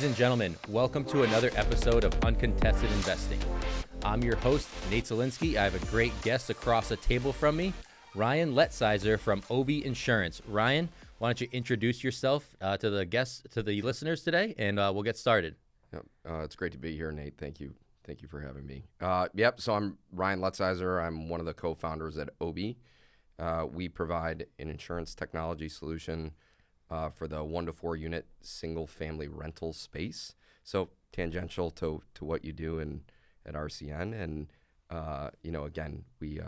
Ladies and gentlemen, welcome to another episode of Uncontested Investing. I'm your host, Nate Zielinski. I have a great guest across the table from me, Ryan Letzeiser from Obie Insurance. Ryan, why don't you introduce yourself to the guests, to the listeners today, and we'll get started. It's great to be here, Nate. Thank you. Thank you for having me. So I'm Ryan Letzeiser. I'm one of the co-founders at Obie. We provide an insurance technology solution for the 1 to 4 unit single family rental space. So tangential to what you do at RCN. And, again, we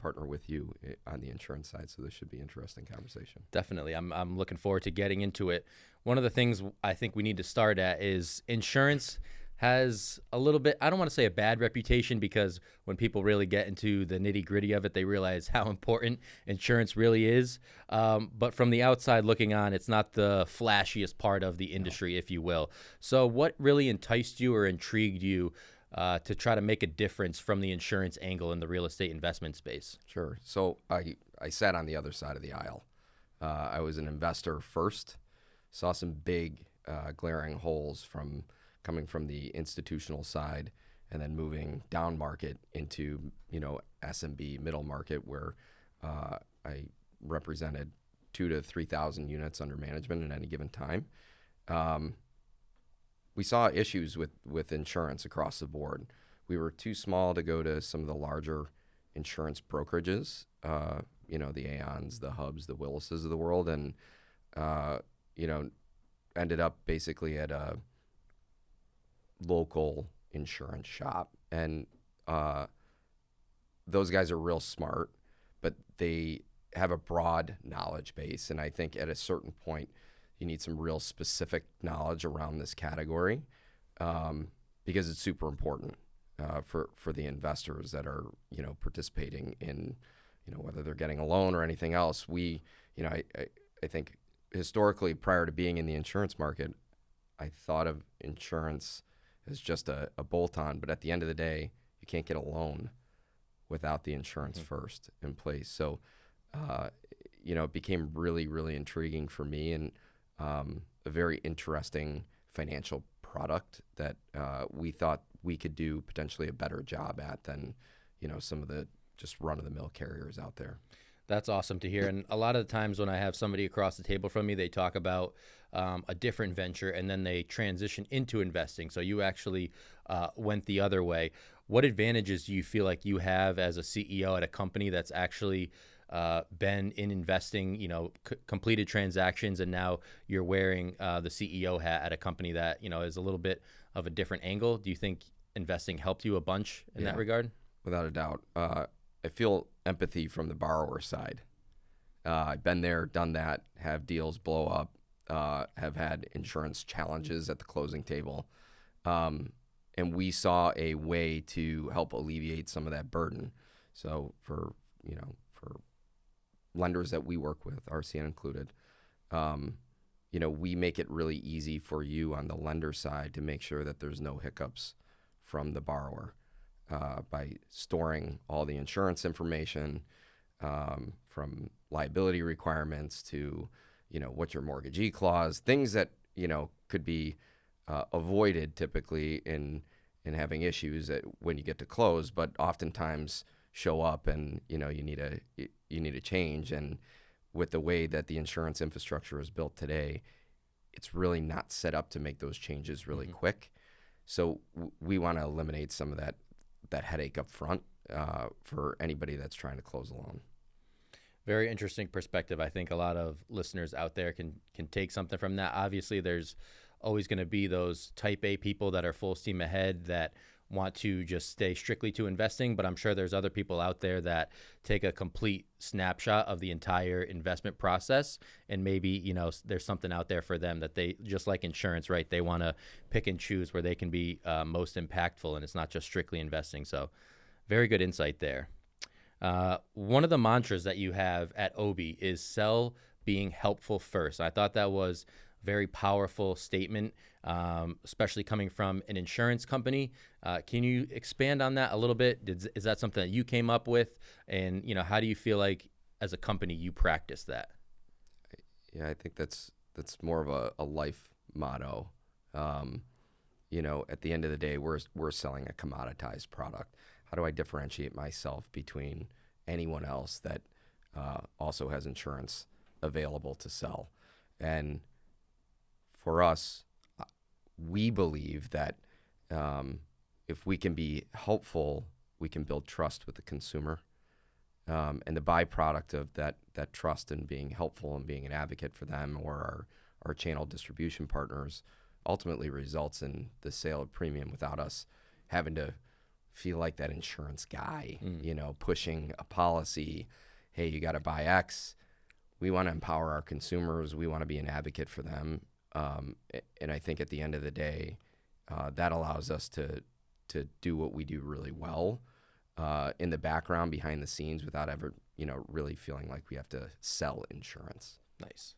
partner with you on the insurance side. So this should be an interesting conversation. Definitely. I'm looking forward to getting into it. One of the things I think we need to start at is insurance has a little bit, I don't want to say a bad reputation, because when people really get into the nitty gritty of it, they realize how important insurance really is. But from the outside looking on, it's not the flashiest part of the industry, if you will. So what really enticed you or intrigued you to try to make a difference from the insurance angle in the real estate investment space? Sure. So I sat on the other side of the aisle. I was an investor first, saw some big glaring holes coming from the institutional side, and then moving down market into, SMB middle market, where I represented 2,000 to 3,000 units under management at any given time. We saw issues with insurance across the board. We were too small to go to some of the larger insurance brokerages, the Aons, the Hubs, the Willises of the world, and, ended up basically at a local insurance shop. And those guys are real smart, but they have a broad knowledge base. And I think at a certain point, you need some real specific knowledge around this category because it's super important for the investors that are, participating in, whether they're getting a loan or anything else. I think historically, prior to being in the insurance market, I thought of insurance as just a bolt-on, but at the end of the day, you can't get a loan without the insurance first in place. So, it became really, really intriguing for me, and a very interesting financial product that we thought we could do potentially a better job at than, some of the just run-of-the-mill carriers out there. That's awesome to hear. And a lot of the times when I have somebody across the table from me, they talk about a different venture and then they transition into investing. So you actually went the other way. What advantages do you feel like you have as a CEO at a company that's actually been in investing, completed transactions, and now you're wearing the CEO hat at a company that, is a little bit of a different angle? Do you think investing helped you a bunch in that regard? Without a doubt. I feel empathy from the borrower side. I've been there, done that, have deals blow up, have had insurance challenges at the closing table. And we saw a way to help alleviate some of that burden. So for lenders that we work with, RCN included, we make it really easy for you on the lender side to make sure that there's no hiccups from the borrower. By storing all the insurance information, from liability requirements to, what's your mortgagee clause, things that, could be avoided typically in having issues when you get to close, but oftentimes show up and, you need a change. And with the way that the insurance infrastructure is built today, it's really not set up to make those changes really quick. So we want to eliminate some of that headache up front for anybody that's trying to close a loan. Very interesting perspective. I think a lot of listeners out there can take something from that. Obviously, there's always going to be those type A people that are full steam ahead that want to just stay strictly to investing, but I'm sure there's other people out there that take a complete snapshot of the entire investment process, and maybe, there's something out there for them that they, just like insurance, right? They want to pick and choose where they can be most impactful, and it's not just strictly investing. So very good insight there. One of the mantras that you have at Obie is sell being helpful first. I thought that was a very powerful statement, especially coming from an insurance company. Can you expand on that a little bit? Is that something that you came up with? And, how do you feel like as a company you practice that? Yeah, I think that's more of a life motto. At the end of the day, we're selling a commoditized product. How do I differentiate myself between anyone else that also has insurance available to sell? And for us, we believe that if we can be helpful, we can build trust with the consumer. And the byproduct of that trust and being helpful and being an advocate for them or our channel distribution partners ultimately results in the sale of premium without us having to feel like that insurance guy, pushing a policy. Hey, you got to buy X. We want to empower our consumers. We want to be an advocate for them. And I think at the end of the day, that allows us to do what we do really well in the background, behind the scenes, without ever, really feeling like we have to sell insurance. Nice.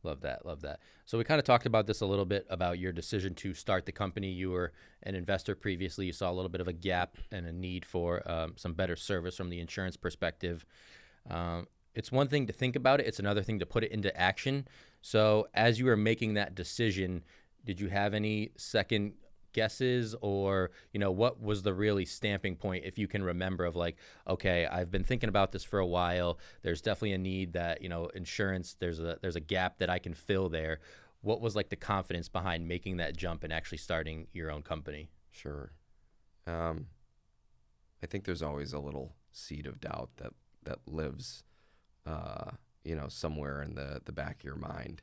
Love that. Love that. So we kind of talked about this a little bit about your decision to start the company. You were an investor previously. You saw a little bit of a gap and a need for some better service from the insurance perspective. It's one thing to think about it. It's another thing to put it into action. So as you were making that decision, did you have any second guesses or, what was the really stamping point, if you can remember, of like, okay, I've been thinking about this for a while. There's definitely a need that, insurance, there's a gap that I can fill there. What was like the confidence behind making that jump and actually starting your own company? Sure. I think there's always a little seed of doubt that lives, somewhere in the back of your mind.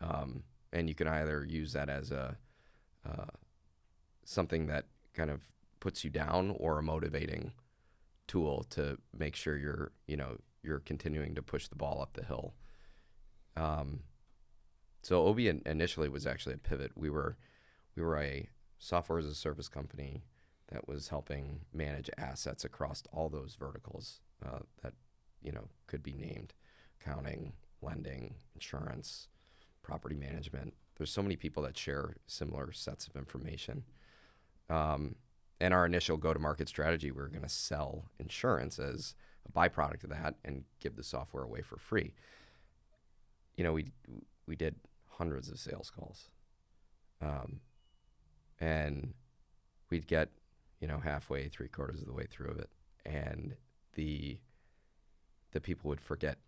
And you can either use that as something that kind of puts you down, or a motivating tool to make sure you're continuing to push the ball up the hill. So Obie initially was actually a pivot. We were a software as a service company that was helping manage assets across all those verticals that could be named: accounting, lending, insurance, property management. There's so many people that share similar sets of information. And our initial go-to-market strategy, we were going to sell insurance as a byproduct of that and give the software away for free. We did hundreds of sales calls, and we'd get halfway, 3/4 of the way through it, and the people would forget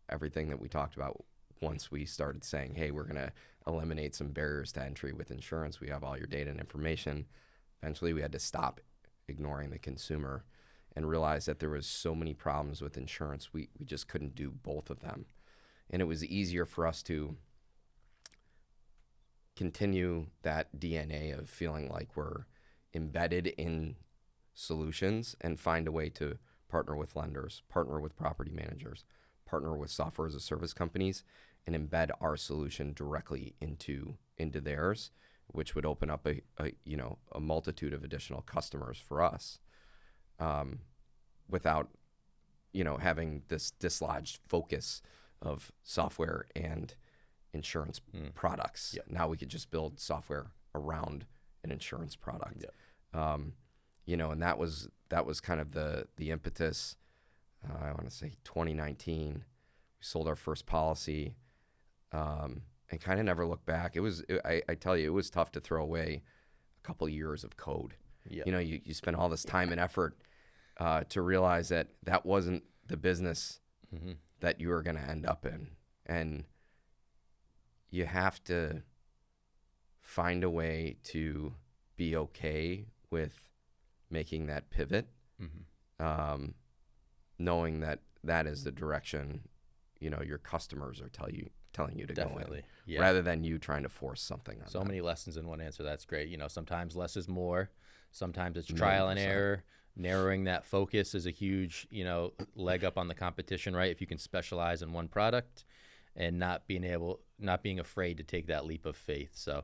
everything that we talked about once we started saying, hey, we're going to eliminate some barriers to entry with insurance. We have all your data and information. Eventually, we had to stop ignoring the consumer and realize that there was so many problems with insurance, we just couldn't do both of them. And it was easier for us to continue that DNA of feeling like we're embedded in solutions and find a way to partner with lenders, partner with property managers, partner with software as a service companies, and embed our solution directly into theirs, which would open up a multitude of additional customers for us, without having this dislodged focus of software and insurance products. Yep. Now we could just build software around an insurance product. Yep. And that was kind of the impetus. I want to say 2019, we sold our first policy. And kind of never look back. I tell you, it was tough to throw away a couple years of code. Yep. You spend all this time and effort to realize that wasn't the business that you were going to end up in. And you have to find a way to be okay with making that pivot, knowing that is the direction, your customers are telling you to Definitely. go in, rather than you trying to force something on So them. many lessons in one answer. That's great. Sometimes less is more. Sometimes it's trial and 100%. error. Narrowing that focus is a huge, leg up on the competition, right? If you can specialize in one product and not being afraid to take that leap of faith. So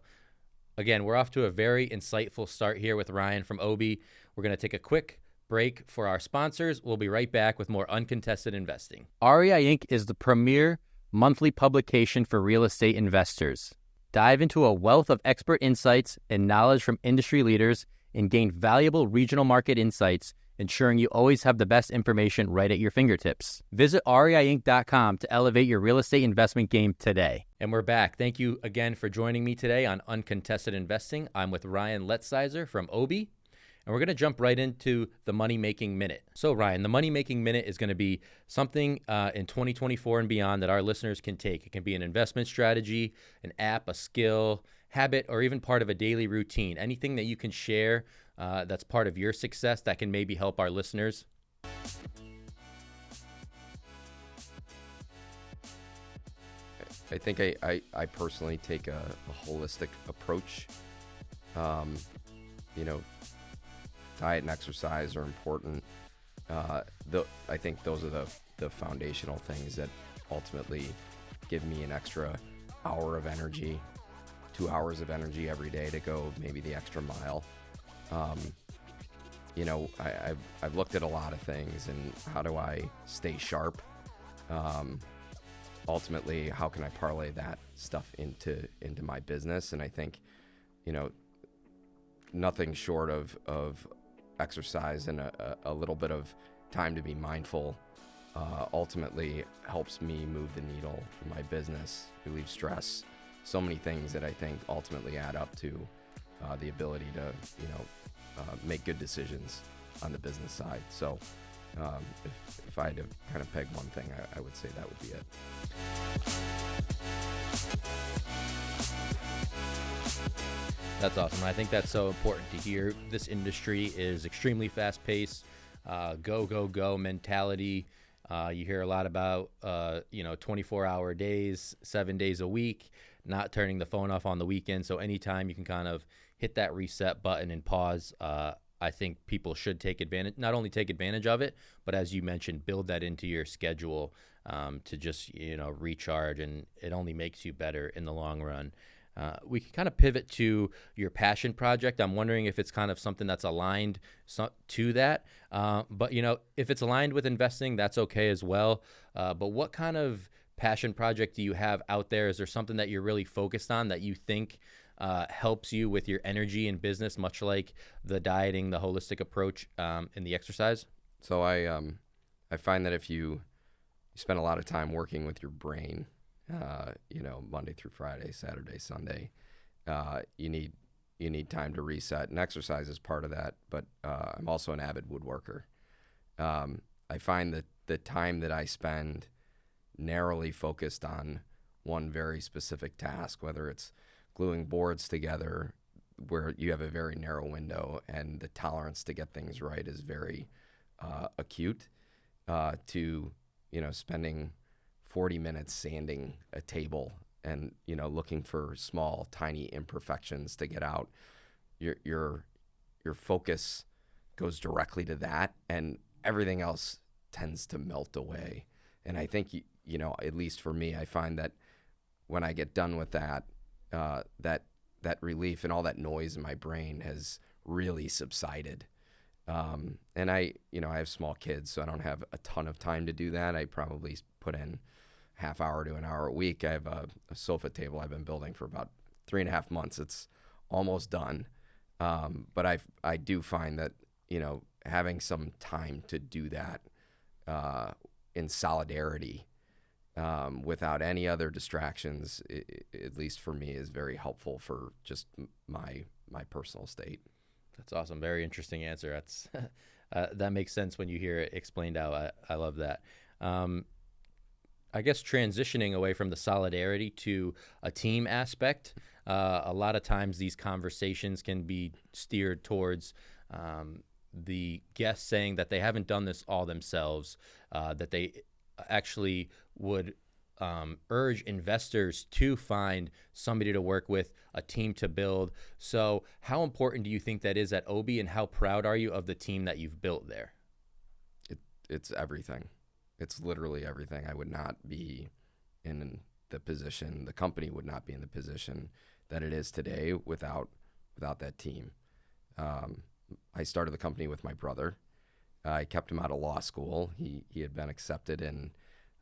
again, we're off to a very insightful start here with Ryan from Obie. We're going to take a quick break for our sponsors. We'll be right back with more Uncontested Investing. REI Inc. is the premier monthly publication for real estate investors. Dive into a wealth of expert insights and knowledge from industry leaders and gain valuable regional market insights ensuring you always have the best information right at your fingertips. Visit reiinc.com to elevate your real estate investment game today. And we're back. Thank you again for joining me today on Uncontested Investing. I'm with Ryan Letzeiser from Obie, and we're going to jump right into the Money Making Minute. So, Ryan, the Money Making Minute is going to be something in 2024 and beyond that our listeners can take. It can be an investment strategy, an app, a skill, habit, or even part of a daily routine. Anything that you can share that's part of your success that can maybe help our listeners. I think I personally take a holistic approach. Diet and exercise are important. I think those are the foundational things that ultimately give me an extra hour of energy, 2 hours of energy every day to go maybe the extra mile. I've looked at a lot of things, and how do I stay sharp? Ultimately, how can I parlay that stuff into my business? And I think, nothing short of exercise and a little bit of time to be mindful ultimately helps me move the needle in my business, relieve stress, so many things that I think ultimately add up to the ability to, make good decisions on the business side. So if I had to kind of peg one thing, I would say that would be it. That's awesome. I think that's so important to hear. This industry is extremely fast-paced, go mentality. You hear a lot about, 24-hour days, 7 days a week, not turning the phone off on the weekend. So anytime you can kind of hit that reset button and pause, I think people should not only take advantage of it, but as you mentioned, build that into your schedule to just, recharge, and it only makes you better in the long run. We can kind of pivot to your passion project. I'm wondering if it's kind of something that's aligned to that. But, if it's aligned with investing, that's okay as well. But what kind of passion project do you have out there? Is there something that you're really focused on that you think helps you with your energy in business, much like the dieting, the holistic approach, and the exercise? So I find that if you spend a lot of time working with your brain, Monday through Friday, Saturday, Sunday, you need time to reset, and exercise is part of that. But I'm also an avid woodworker. I find that the time that I spend narrowly focused on one very specific task, whether it's gluing boards together, where you have a very narrow window and the tolerance to get things right is very acute, to spending 40 minutes sanding a table and looking for small tiny imperfections to get out. Your focus goes directly to that, and everything else tends to melt away. And I think at least for me, I find that when I get done with that, that relief and all that noise in my brain has really subsided. And I have small kids, so I don't have a ton of time to do that. I probably put in half hour to an hour a week. I have a sofa table I've been building for about 3.5 months. It's almost done. But I do find that, having some time to do that in solidarity, without any other distractions, at least for me, is very helpful for just my personal state. That's awesome. Very interesting answer. That's that makes sense when you hear it explained out. I love that. I guess transitioning away from the solidarity to a team aspect, a lot of times these conversations can be steered towards the guests saying that they haven't done this all themselves, that they actually would urge investors to find somebody to work with, a team to build. So how important do you think that is at Obie, and how proud are you of the team that you've built there? It's everything. It's literally everything. I would not be in the position, the company would not be in the position that it is today without that team. I started the company with my brother. I kept him out of law school. He had been accepted, and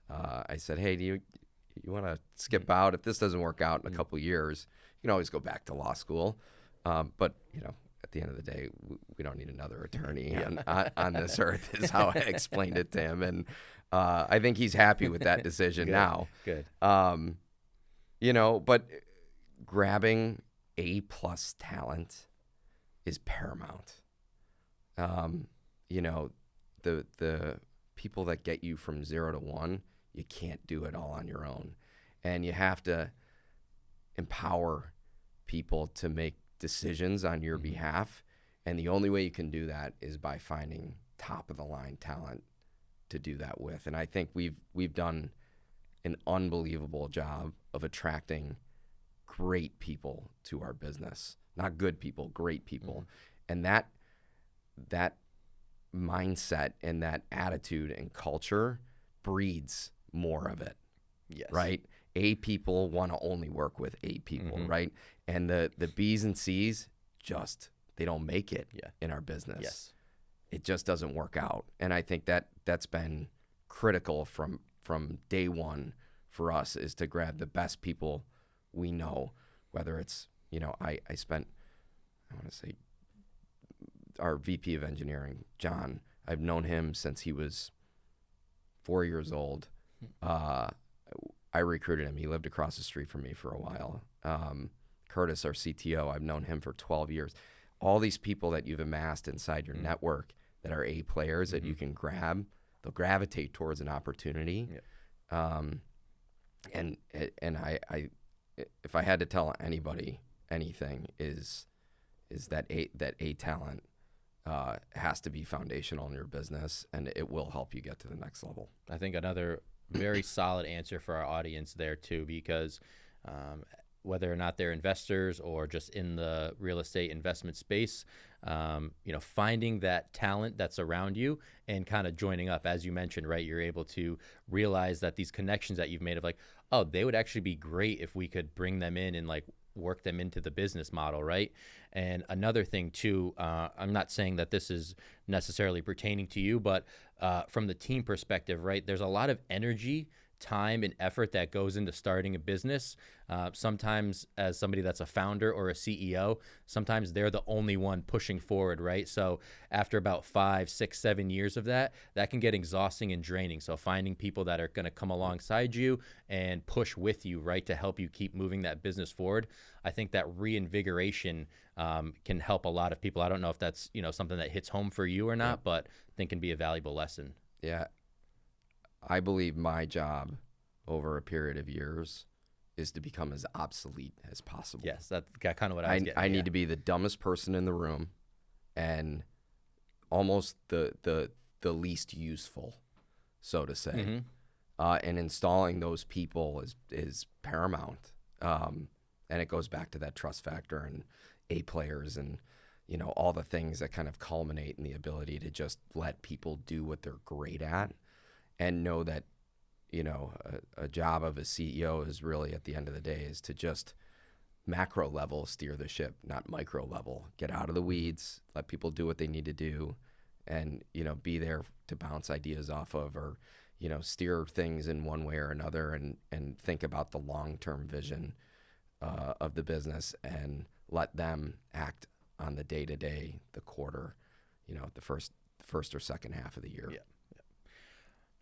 I said, hey, do you want to skip out? If this doesn't work out in a couple of years, you can always go back to law school. But at the end of the day, we don't need another attorney on this earth, is how I explained it to him. And I think he's happy with that decision now. Good. But grabbing A-plus talent is paramount. The people that get you from 0 to 1, you can't do it all on your own. And you have to empower people to make decisions on your behalf. And the only way you can do that is by finding top-of-the-line talent to do that with. And I think we've done an unbelievable job of attracting great people to our business. Not good people, great people. And that mindset and that attitude and culture breeds more of it. Yes. Right? A people want to only work with A people, right? And the B's and C's they don't make it in our business. Yes. It just doesn't work out. And I think that's been critical from day one for us, is to grab the best people we know, whether it's, I want to say our VP of engineering, John. I've known him since he was 4 years old. I recruited him. He lived across the street from me for a while. Curtis, our CTO, I've known him for 12 years. All these people that you've amassed inside your network that are A players that you can grab, they'll gravitate towards an opportunity. And I if I had to tell anybody anything, is that A talent has to be foundational in your business, and it will help you get to the next level. I think another very solid answer for our audience there too, because whether or not they're investors or just in the real estate investment space, finding that talent that's around you and kind of joining up, as you mentioned, right? You're able to realize that these connections that you've made of like, oh, they would actually be great if we could bring them in and like work them into the business model, right? And another thing too, I'm not saying that this is necessarily pertaining to you, but from the team perspective, right? There's a lot of energy, time, and effort that goes into starting a business. Sometimes as somebody that's a founder or a CEO, sometimes they're the only one pushing forward, right? So after about 5, 6, 7 years of that can get exhausting and draining. So finding people that are going to come alongside you and push with you, right, to help you keep moving that business forward, I think that reinvigoration can help a lot of people. I don't know if that's, something that hits home for you or not, but I think can be a valuable lesson. Yeah. I believe my job over a period of years is to become as obsolete as possible. Yes, that's kind of what I was getting. I need to be the dumbest person in the room and almost the least useful, so to say. And installing those people is paramount. And it goes back to that trust factor and A players and all the things that kind of culminate in the ability to just let people do what they're great at. And know that, a job of a CEO is really, at the end of the day, is to just macro level steer the ship, not micro level. Get out of the weeds, let people do what they need to do, and, be there to bounce ideas off of, or, steer things in one way or another, and think about the long-term vision of the business, and let them act on the day-to-day, the quarter, the first or second half of the year. Yeah.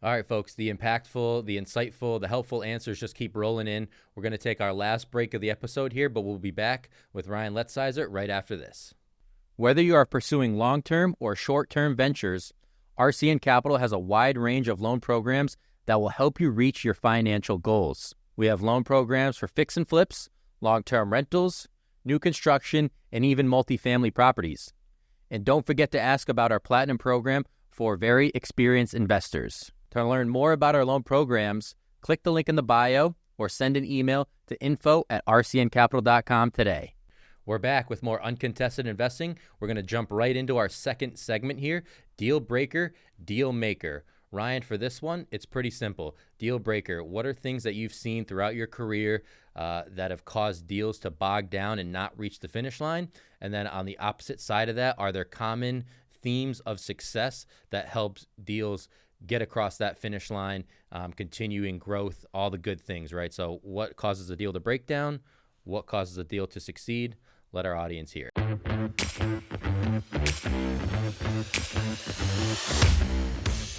All right, folks, the impactful, the insightful, the helpful answers just keep rolling in. We're going to take our last break of the episode here, but we'll be back with Ryan Letzeiser right after this. Whether you are pursuing long-term or short-term ventures, RCN Capital has a wide range of loan programs that will help you reach your financial goals. We have loan programs for fix and flips, long-term rentals, new construction, and even multifamily properties. And don't forget to ask about our Platinum program for very experienced investors. To learn more about our loan programs, click the link in the bio or send an email to info@rcncapital.com today. We're back with more uncontested investing. We're going to jump right into our second segment here, Deal Breaker, Deal Maker. Ryan, for this one, it's pretty simple. Deal breaker, what are things that you've seen throughout your career that have caused deals to bog down and not reach the finish line? And then on the opposite side of that, are there common themes of success that helps deals get across that finish line, continuing growth, all the good things, right? So what causes a deal to break down? What causes a deal to succeed? let our audience hear.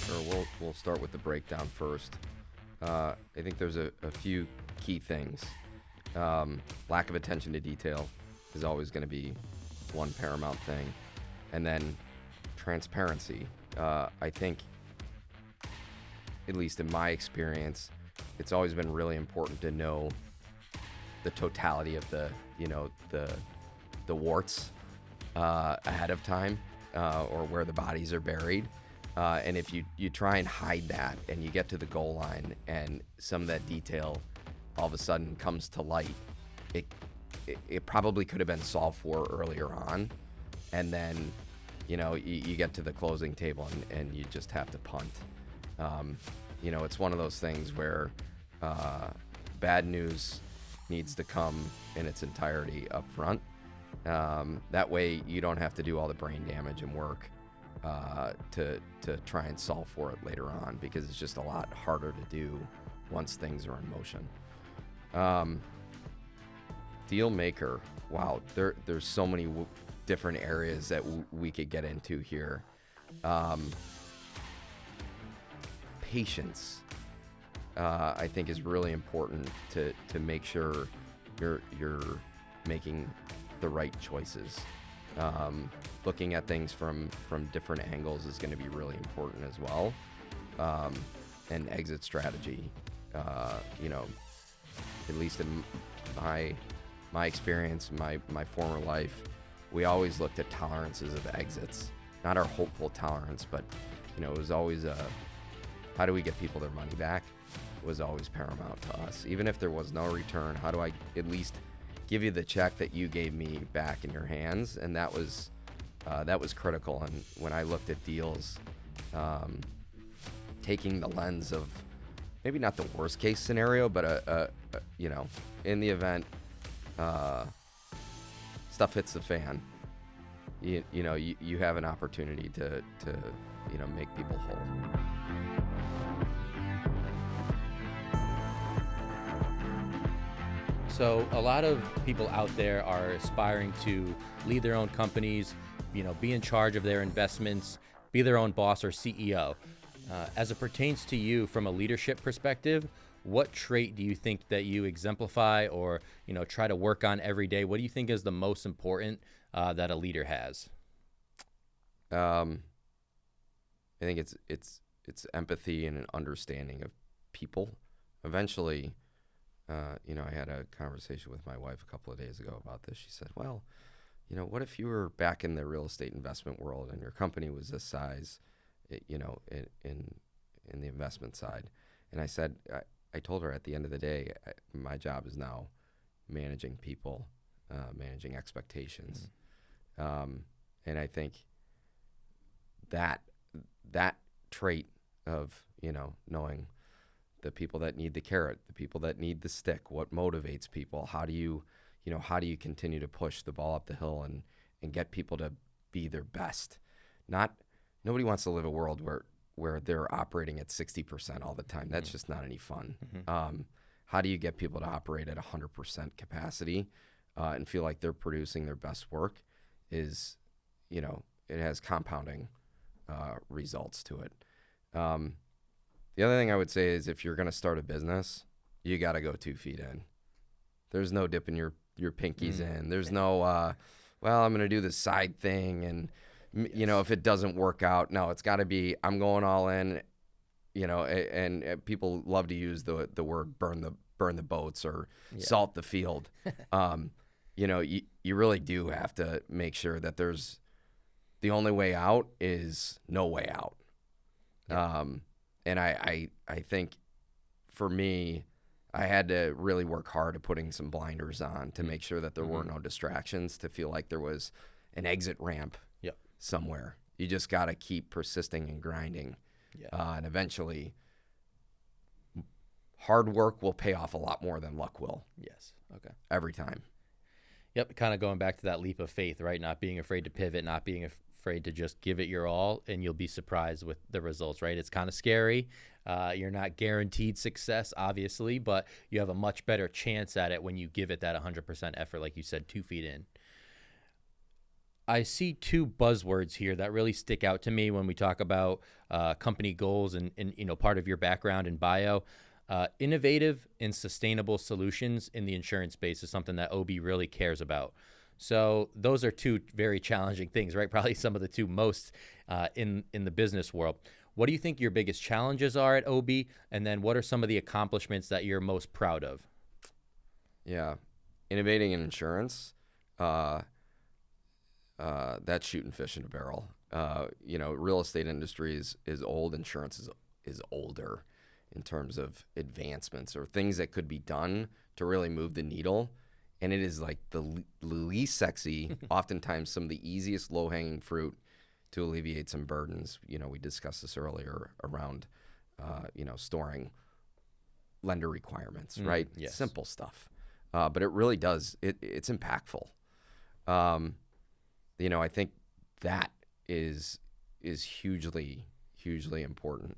Sure, we'll start with the breakdown first. I think there's a few key things. Lack of attention to detail is always going to be one paramount thing. And then transparency. I think, at least in my experience, it's always been really important to know the totality of the warts ahead of time, or where the bodies are buried. And if you try and hide that and you get to the goal line and some of that detail all of a sudden comes to light, it probably could have been solved for earlier on. And then, you get to the closing table and you just have to punt. It's one of those things where bad news needs to come in its entirety up front. That way you don't have to do all the brain damage and work to try and solve for it later on, because it's just a lot harder to do once things are in motion. Deal maker. Wow, there's so many different areas that we could get into here. Patience, I think, is really important to make sure you're making the right choices. Looking at things from different angles is going to be really important as well. And exit strategy, at least in my experience, my former life, we always looked at tolerances of exits, not our hopeful tolerance, but it was always how do we get people their money back was always paramount to us. Even if there was no return, how do I at least give you the check that you gave me back in your hands? And that was critical. And when I looked at deals, taking the lens of maybe not the worst case scenario, but in the event stuff hits the fan, you have an opportunity to make people whole. So a lot of people out there are aspiring to lead their own companies, be in charge of their investments, be their own boss or CEO. As it pertains to you from a leadership perspective, what trait do you think that you exemplify or, try to work on every day? What do you think is the most important that a leader has? I think it's empathy and an understanding of people. Eventually, I had a conversation with my wife a couple of days ago about this. She said, well, what if you were back in the real estate investment world and your company was this size, in the investment side? And I said, I told her at the end of the day, my job is now managing people, managing expectations. And I think that trait of, knowing the people that need the carrot, the people that need the stick, what motivates people, how do you continue to push the ball up the hill and get people to be their best? Nobody wants to live a world where they're operating at 60% all the time. That's just not any fun. How do you get people to operate at 100% capacity and feel like they're producing their best work? Is, it has compounding results to it. The other thing I would say is, if you're going to start a business, you got to go 2 feet in. There's no dipping your pinkies in. There's no, I'm going to do this side thing. And, if it doesn't work out, no, it's got to be, I'm going all in, and people love to use the word burn the boats or salt the field. You really do have to make sure that there's, the only way out is no way out. And I think for me, I had to really work hard at putting some blinders on to make sure that there were no distractions, to feel like there was an exit ramp somewhere. You just got to keep persisting and grinding. And eventually, hard work will pay off a lot more than luck will. Yes. Okay. Every time. Yep. Kind of going back to that leap of faith, right? Not being afraid to pivot, not being afraid to just give it your all, and you'll be surprised with the results, right? It's kind of scary. You're not guaranteed success, obviously, but you have a much better chance at it when you give it that 100% effort, like you said, 2 feet in. I see two buzzwords here that really stick out to me when we talk about company goals and part of your background and bio. Innovative and sustainable solutions in the insurance space is something that Obie really cares about. So those are two very challenging things, right? Probably some of the two most in the business world. What do you think your biggest challenges are at Obie, and then what are some of the accomplishments that you're most proud of? Yeah, innovating in insurance. That's shooting fish in a barrel. Real estate industry is old. Insurance is older in terms of advancements or things that could be done to really move the needle. And it is like the least sexy, oftentimes some of the easiest low-hanging fruit to alleviate some burdens. We discussed this earlier around, storing lender requirements, right? Yes. Simple stuff. But it really does. It's impactful. I think that is hugely, hugely important.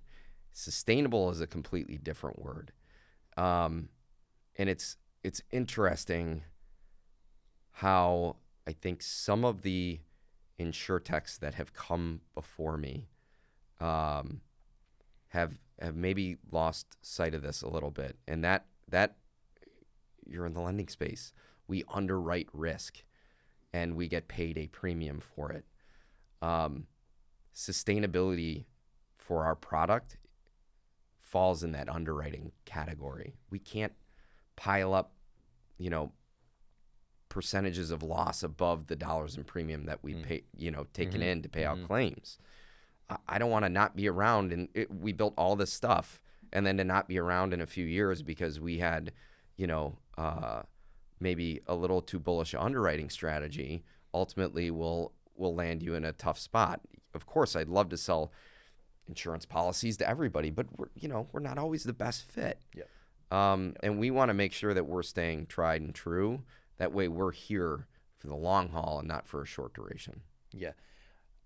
Sustainable is a completely different word. And it's interesting how I think some of the insurtechs that have come before me have maybe lost sight of this a little bit. And that you're in the lending space. We underwrite risk and we get paid a premium for it. Sustainability for our product falls in that underwriting category. We can't pile up, percentages of loss above the dollars in premium that we pay, taken in to pay out claims. I don't want to not be around, and we built all this stuff, and then to not be around in a few years because we had, maybe a little too bullish underwriting strategy. Ultimately, will land you in a tough spot. Of course, I'd love to sell insurance policies to everybody, but we're not always the best fit. Yep. And we want to make sure that we're staying tried and true. That way we're here for the long haul and not for a short duration. Yeah,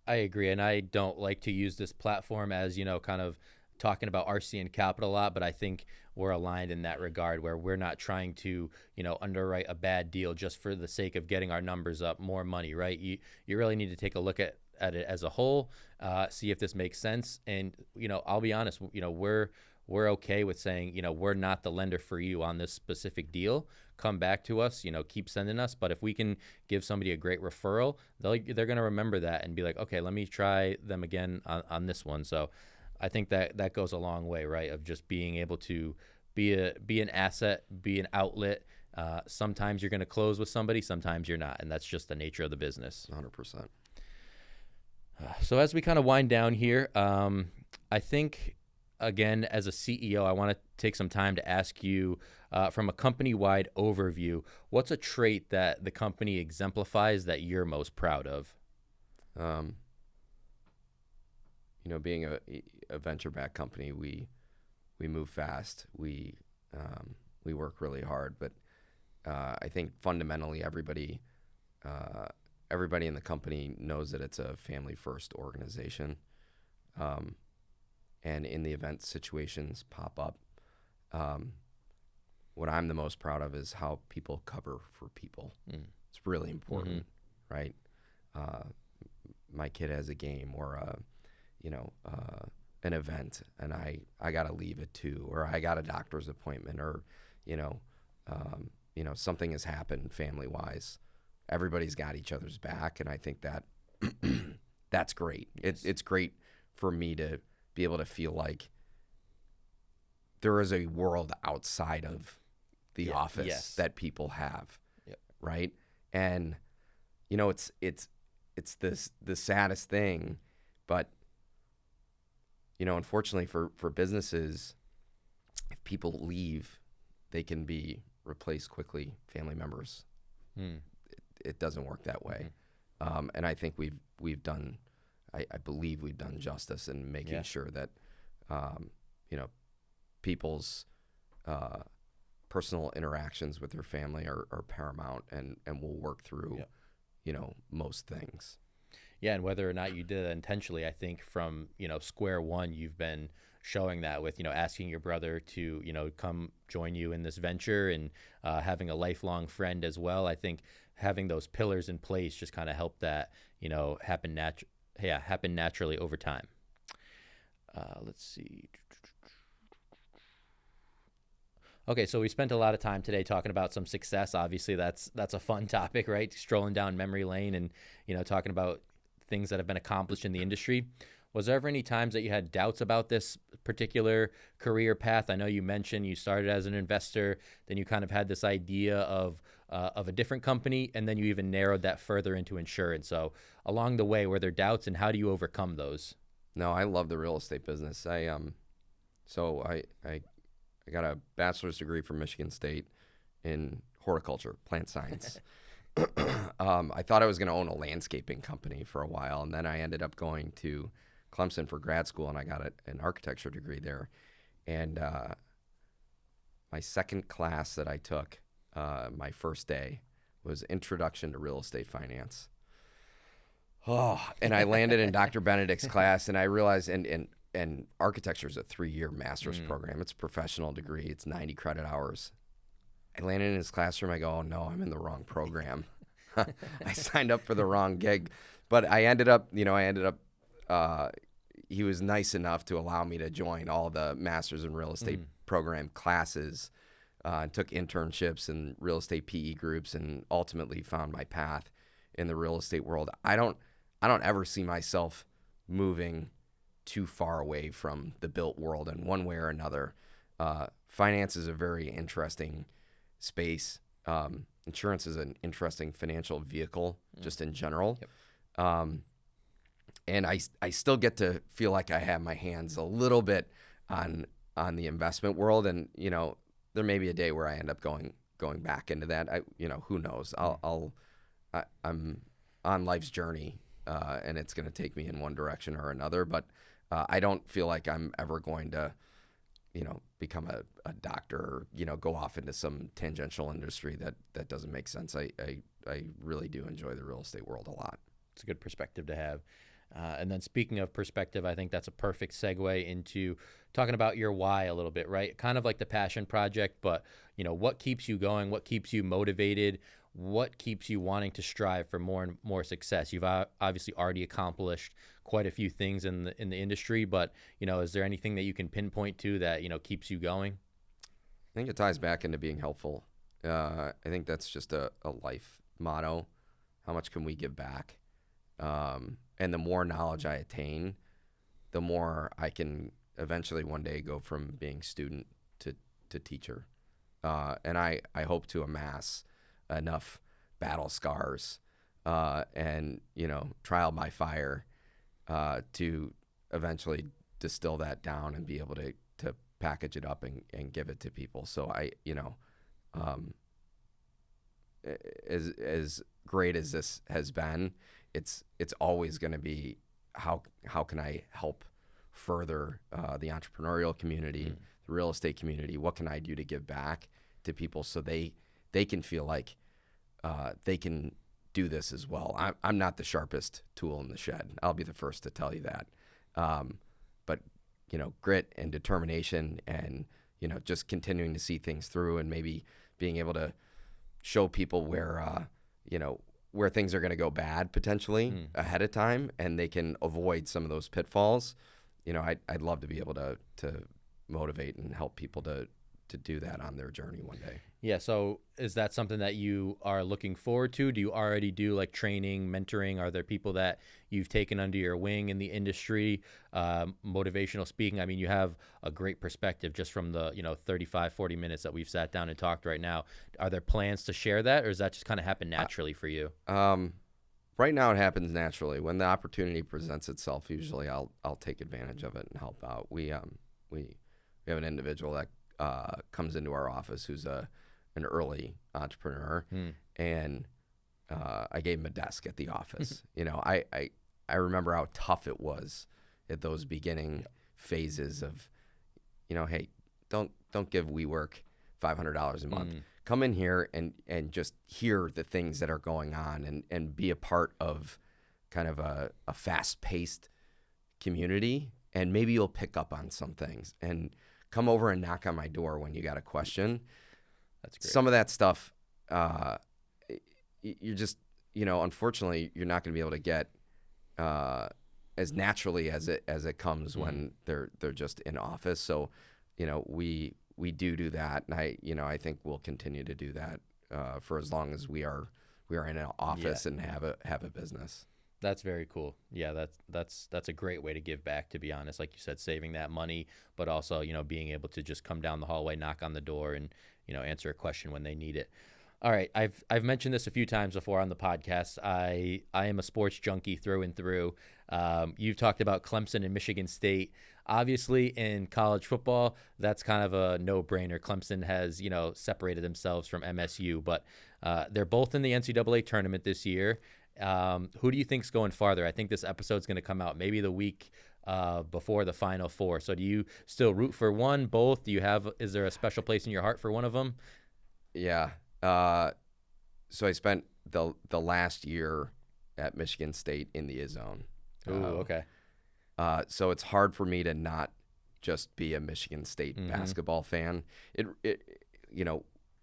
I agree. And I don't like to use this platform as, kind of talking about RC and capital a lot, but I think we're aligned in that regard where we're not trying to, underwrite a bad deal just for the sake of getting our numbers up, more money, right? You really need to take a look at it as a whole, see if this makes sense. And, I'll be honest, we're okay with saying, we're not the lender for you on this specific deal. Come back to us, keep sending us. But if we can give somebody a great referral, they're going to remember that and be like, okay, let me try them again on this one. So I think that goes a long way, right? Of just being able to be an asset, be an outlet. Sometimes you're going to close with somebody, sometimes you're not. And that's just the nature of the business. 100%. So as we kind of wind down here, I think, again, as a CEO, I want to take some time to ask you, from a company-wide overview, what's a trait that the company exemplifies that you're most proud of? Being a venture-backed company, we move fast. We work really hard, but I think fundamentally everybody in the company knows that it's a family-first organization. And in the event situations pop up, what I'm the most proud of is how people cover for people. It's really important, right? My kid has a game or an event, and I got to leave at 2, or I got a doctor's appointment, or something has happened family-wise. Everybody's got each other's back, and I think that that's great. Yes. It's great for me to be able to feel like there is a world outside of the office that people have, right? And it's the saddest thing, but unfortunately for businesses, if people leave, they can be replaced quickly. Family members, it doesn't work that way, and I think we've done. I believe we've done justice in making sure that, people's personal interactions with their family are paramount, and we'll work through, most things. Yeah, and whether or not you did it intentionally, I think from, square one, you've been showing that with, asking your brother to, come join you in this venture, and having a lifelong friend as well. I think having those pillars in place just kind of help that, happen naturally over time. Let's see. Okay, so we spent a lot of time today talking about some success. Obviously, that's a fun topic, right? Strolling down memory lane and, talking about things that have been accomplished in the industry. Was there ever any times that you had doubts about this particular career path? I know you mentioned you started as an investor, then you kind of had this idea of a different company, and then you even narrowed that further into insurance. So along the way, were there doubts, and how do you overcome those? No, I love the real estate business. I got a bachelor's degree from Michigan State in horticulture, plant science. I thought I was going to own a landscaping company for a while, and then I ended up going to Clemson for grad school, and I got an architecture degree there. And my second class that I took, my first day, was Introduction to Real Estate Finance. Oh, and I landed in Dr. Benedict's class, and I realized, and architecture is a 3-year master's program. It's a professional degree. It's 90 credit hours. I landed in his classroom. I go, oh no, I'm in the wrong program. I signed up for the wrong gig, but I ended up, he was nice enough to allow me to join all the master's in real estate program classes, took internships in real estate PE groups, and ultimately found my path in the real estate world. I don't ever see myself moving too far away from the built world in one way or another. Finance is a very interesting space. Insurance is an interesting financial vehicle just in general. Yep. And I still get to feel like I have my hands a little bit on the investment world. And, there may be a day where I end up going back into that. Who knows? I'm on life's journey, and it's going to take me in one direction or another. But I don't feel like I'm ever going to, become a doctor or, go off into some tangential industry that doesn't make sense. I really do enjoy the real estate world a lot. It's a good perspective to have. And then speaking of perspective, I think that's a perfect segue into talking about your why a little bit, right? Kind of like the passion project, but, what keeps you going? What keeps you motivated? What keeps you wanting to strive for more and more success? You've obviously already accomplished quite a few things in the industry, but, is there anything that you can pinpoint to that, keeps you going? I think it ties back into being helpful. I think that's just a life motto. How much can we give back? And the more knowledge I attain, the more I can eventually one day go from being student to teacher. And I hope to amass enough battle scars and, trial by fire to eventually distill that down and be able to package it up and give it to people. So as great as this has been, it's always going to be how can I help further the entrepreneurial community, the real estate community? What can I do to give back to people so they can feel like they can do this as well? I'm not the sharpest tool in the shed. I'll be the first to tell you that. But grit and determination and just continuing to see things through and maybe being able to show people where things are going to go bad potentially ahead of time, and they can avoid some of those pitfalls. I'd love to be able to motivate and help people to do that on their journey one day. Yeah. So is that something that you are looking forward to? Do you already do like training, mentoring? Are there people that you've taken under your wing in the industry? Motivational speaking. I mean, you have a great perspective just from the, 35, 40 minutes that we've sat down and talked right now. Are there plans to share that, or does that just kind of happen naturally for you? Right now it happens naturally. When the opportunity presents itself, usually I'll take advantage of it and help out. We have an individual that comes into our office who's an early entrepreneur, and I gave him a desk at the office. I remember how tough it was at those beginning phases of, hey, don't give WeWork $500 a month. Come in here and just hear the things that are going on and be a part of kind of a fast-paced community and maybe you'll pick up on some things and come over and knock on my door when you got a question. That's great. Some of that stuff, you're just, unfortunately, you're not going to be able to get as naturally as it comes when they're just in office. So, we do that, and I think we'll continue to do that for as long as we are in an office and have a business. That's very cool. Yeah, that's a great way to give back, to be honest. Like you said, saving that money, but also, being able to just come down the hallway, knock on the door, and, answer a question when they need it. All right, I've mentioned this a few times before on the podcast. I am a sports junkie through and through. You've talked about Clemson and Michigan State. Obviously, in college football, that's kind of a no-brainer. Clemson has, separated themselves from MSU, but they're both in the NCAA tournament this year. Who do you think's going farther? I think this episode's going to come out maybe the week before the Final Four. So do you still root for one, both? Is there a special place in your heart for one of them? Yeah. So I spent the last year at Michigan State in the Zone. Ooh, okay. So it's hard for me to not just be a Michigan State basketball fan.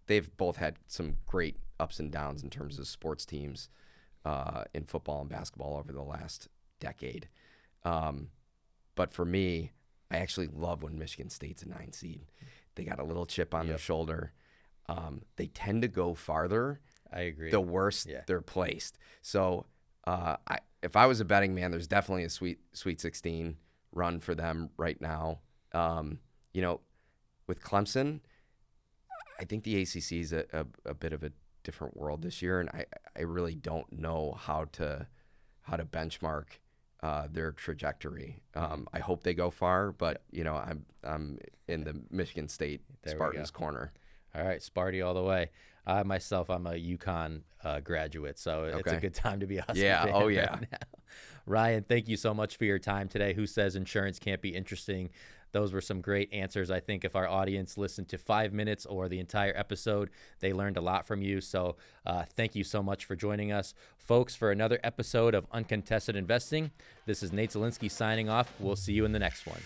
They've both had some great ups and downs in terms of sports teams in football and basketball over the last decade. But for me, I actually love when Michigan State's a 9 seed. They got a little chip on their shoulder. They tend to go farther. I agree. The worse they're placed. So if I was a betting man, there's definitely a Sweet 16 run for them right now. With Clemson, I think the ACC is a bit of a different world this year, and I really don't know how to benchmark their trajectory. I hope they go far, but I'm in the Michigan State Spartans corner. All right, Sparty all the way. I'm a UConn graduate, so it's a good time to be a Husker fan right now. Ryan, thank you so much for your time today. Who says insurance can't be interesting? Those were some great answers. I think if our audience listened to 5 minutes or the entire episode, they learned a lot from you. So thank you so much for joining us. Folks, for another episode of Uncontested Investing, this is Nate Zielinski signing off. We'll see you in the next one.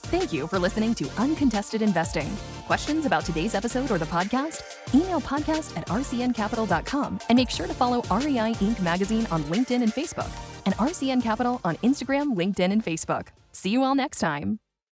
Thank you for listening to Uncontested Investing. Questions about today's episode or the podcast? Email podcast@rcncapital.com and make sure to follow REI Inc. magazine on LinkedIn and Facebook and RCN Capital on Instagram, LinkedIn, and Facebook. See you all next time.